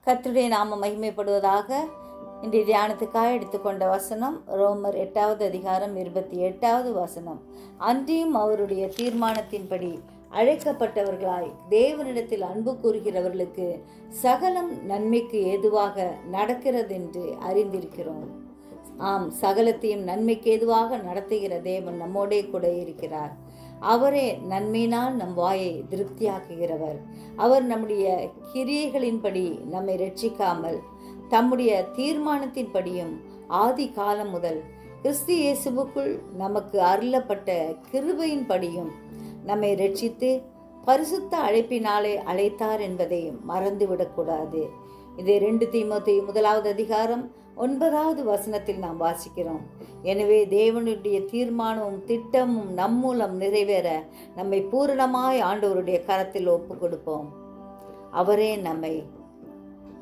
கர்த்தருடைய நாமம் மகிமைப்படுவதாக. இன்றைய தியானத்துக்காக எடுத்துக்கொண்ட வசனம் ரோமர் 8வது அதிகாரம் 28வது வசனம். அன்றியும் அவருடைய தீர்மானத்தின்படி அழைக்கப்பட்டவர்களாய் தேவனிடத்தில் அன்பு கூறுகிறவர்களுக்கு சகலம் நன்மைக்கு ஏதுவாக நடக்கிறதென்று அறிந்திருக்கிறோம். ஆம், சகலத்தையும் நன்மைக்கு ஏதுவாக நடத்துகிற தேவன் நம்மோடே கூட இருக்கிறார். அவரே நன்மையினால் நம் வாயை திருப்தியாக்குகிறவர். அவர் நம்முடைய கிரியைகளின்படி நம்மை ரட்சிக்காமல் தம்முடைய தீர்மானத்தின்படியும் ஆதி காலம் முதல் கிறிஸ்து இயேசுவுக்குள் நமக்கு அருளப்பட்ட கிருபையின்படியும் நம்மை ரட்சித்து பரிசுத்த அழைப்பினாலே அழைத்தார் என்பதை மறந்துவிடக்கூடாது. இதை 2 தீமோத்தேயு 1வது அதிகாரம் 9வது வசனத்தில் நாம் வாசிக்கிறோம். எனவே தேவனுடைய தீர்மானமும் திட்டமும் நம் மூலம் நிறைவேற நம்மை பூரணமாய் ஆண்டவருடைய கரத்தில் ஒப்பு கொடுப்போம். அவரே நம்மை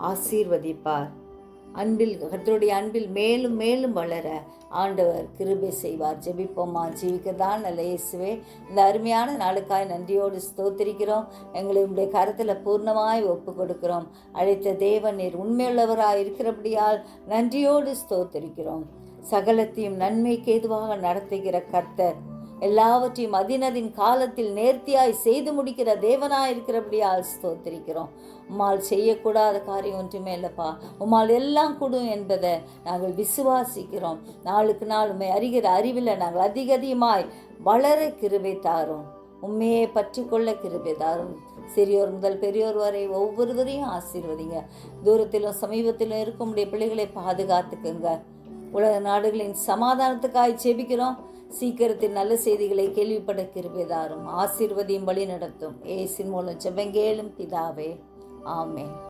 ஆசீர்வதிப்பார். கர்த்தருடைய அன்பில் மேலும் மேலும் வளர ஆண்டவர் கிருபை செய்வார். ஜெபிப்போமா. ஜீவிக்கதான் நல்ல இயேசுவே, இந்த அருமையான நாளுக்காய் நன்றியோடு ஸ்தோத்திரிக்கிறோம். எங்களை உடைய கரத்தில் பூர்ணமாய் ஒப்பு கொடுக்கிறோம். அழைத்த தேவன் நீர் உண்மையுள்ளவராய் இருக்கிறபடியால் நன்றியோடு ஸ்தோத்திரிக்கிறோம். சகலத்தையும் நன்மைக்கு ஏதுவாக நடத்துகிற கர்த்தர், எல்லாவற்றையும் அதினதின் காலத்தில் நேர்த்தியாய் செய்து முடிக்கிற தேவனாய் இருக்கிறபடியால் ஸ்தோத்திரிக்கிறோம். உம்மால் செய்யக்கூடாத காரியம் ஒன்றுமே இல்லைப்பா. உம்மால் எல்லாம் கூடும் என்பதை நாங்கள் விசுவாசிக்கிறோம். நாளுக்கு நாள் உண்மை அறிகிற அறிவில் நாங்கள் அதிகமாய் வளர கிருபை தாரும். உண்மையை பற்றி கொள்ள கிருபை தாரும். சிறியோர் முதல் பெரியோர் வரை ஒவ்வொருவரையும் ஆசீர்வதிங்க. தூரத்திலும் சமீபத்திலும் இருக்கும் உடைய பிள்ளைகளை பாதுகாத்துக்குங்க. உலக நாடுகளின் சமாதானத்துக்காய் ஜெபிக்கிறோம். சீக்கிரத்தில் நல்ல செய்திகளை கேள்விப்பட கிருபை தாரும். ஆசீர்வதியும் வழி நடத்தும். இயேசுவின் மூலம் ஜெபங்கேளும் பிதாவே. ஆமென்.